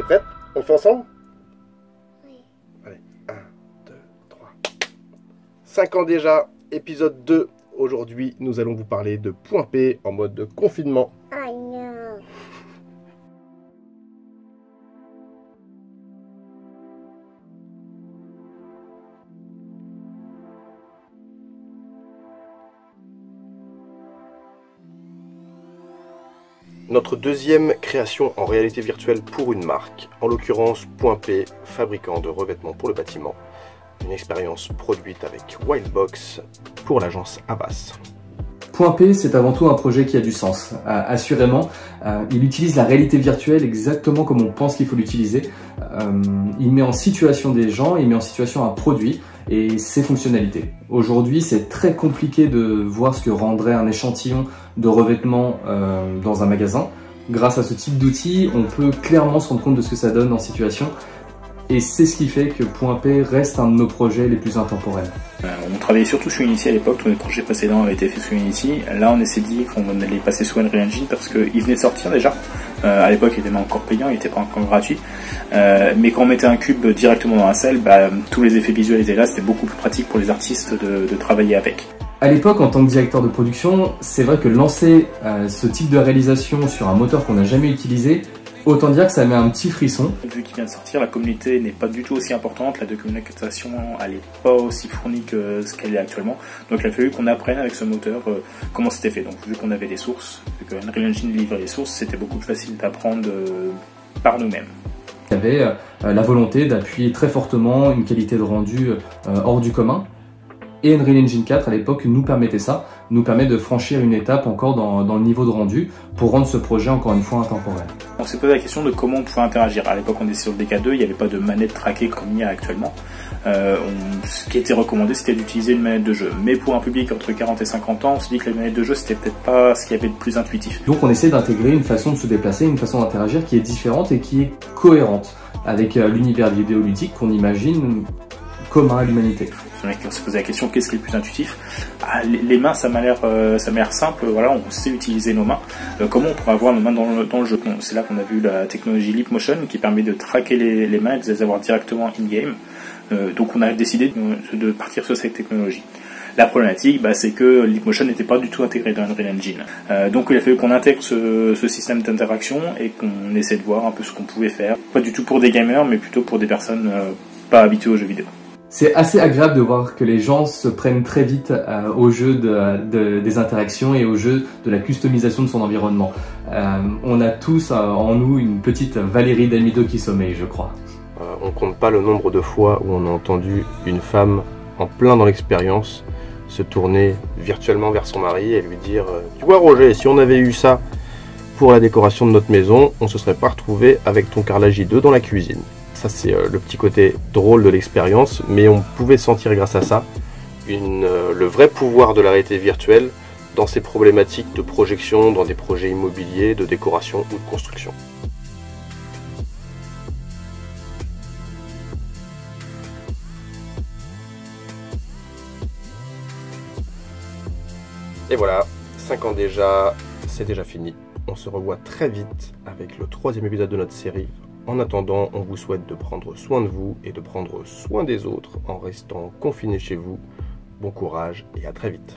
T'es prête? On le fait ensemble? Oui. Allez, 1, 2, 3. 5 ans déjà, épisode 2. Aujourd'hui, nous allons vous parler de Point P en mode de confinement. Oh non. Notre deuxième création en réalité virtuelle pour une marque, en l'occurrence Point P, fabricant de revêtements pour le bâtiment. Une expérience produite avec Wildbox pour l'agence Havas. Point P, c'est avant tout un projet qui a du sens. Assurément, il utilise la réalité virtuelle exactement comme on pense qu'il faut l'utiliser. Il met en situation des gens, il met en situation un produit et ses fonctionnalités. Aujourd'hui, c'est très compliqué de voir ce que rendrait un échantillon de revêtement dans un magasin. Grâce à ce type d'outil, on peut clairement se rendre compte de ce que ça donne en situation. Et c'est ce qui fait que Point P reste un de nos projets les plus intemporels. On travaillait surtout sur Unity à l'époque, tous les projets précédents avaient été faits sur Unity. Là, on s'est dit qu'on allait passer sur Unreal Engine parce qu'il venait de sortir déjà. À l'époque, il était même encore payant, il n'était pas encore gratuit. Mais quand on mettait un cube directement dans la salle, tous les effets visuels étaient là, c'était beaucoup plus pratique pour les artistes de travailler avec. À l'époque, en tant que directeur de production, c'est vrai que lancer ce type de réalisation sur un moteur qu'on n'a jamais utilisé, autant dire que ça met un petit frisson. Vu qu'il vient de sortir, la communauté n'est pas du tout aussi importante, la documentation elle n'est pas aussi fournie que ce qu'elle est actuellement. Donc il a fallu qu'on apprenne avec ce moteur comment c'était fait. Donc vu qu'on avait des sources, vu que Unreal Engine livrait les sources, c'était beaucoup plus facile d'apprendre par nous-mêmes. Il y avait la volonté d'appuyer très fortement une qualité de rendu hors du commun. Et Unreal Engine 4 à l'époque nous permettait ça, nous permet de franchir une étape encore dans le niveau de rendu pour rendre ce projet encore une fois intemporel. On s'est posé la question de comment on pouvait interagir. À l'époque on était sur le DK2, il n'y avait pas de manette traquée comme il y a actuellement. Ce qui était recommandé c'était d'utiliser une manette de jeu. Mais pour un public entre 40 et 50 ans, on s'est dit que la manette de jeu c'était peut-être pas ce qu'il y avait de plus intuitif. Donc on essaie d'intégrer une façon de se déplacer, une façon d'interagir qui est différente et qui est cohérente avec l'univers vidéoludique qu'on imagine commun à l'humanité. On s'est posé la question qu'est-ce qui est le plus intuitif. Les mains ça m'a l'air simple, voilà, on sait utiliser nos mains. Comment on pourrait avoir nos mains dans le jeu? C'est là qu'on a vu la technologie Leap Motion qui permet de traquer les mains et de les avoir directement in-game. Donc on a décidé de partir sur cette technologie. La problématique, c'est que Leap Motion n'était pas du tout intégré dans Unreal Engine. Donc il a fallu qu'on intègre ce système d'interaction et qu'on essaie de voir un peu ce qu'on pouvait faire. Pas du tout pour des gamers, mais plutôt pour des personnes pas habituées aux jeux vidéo. C'est assez agréable de voir que les gens se prennent très vite au jeu des interactions et au jeu de la customisation de son environnement. On a tous en nous une petite Valérie Damido qui sommeille, je crois. On compte pas le nombre de fois où on a entendu une femme en plein dans l'expérience se tourner virtuellement vers son mari et lui dire « Tu vois Roger, si on avait eu ça pour la décoration de notre maison, on se serait pas retrouvé avec ton carrelage J2 dans la cuisine. » Ça c'est le petit côté drôle de l'expérience, mais on pouvait sentir grâce à ça le vrai pouvoir de la réalité virtuelle dans ces problématiques de projection, dans des projets immobiliers, de décoration ou de construction. Et voilà, 5 ans déjà, c'est déjà fini. On se revoit très vite avec le 3e épisode de notre série. En attendant, on vous souhaite de prendre soin de vous et de prendre soin des autres en restant confinés chez vous. Bon courage et à très vite.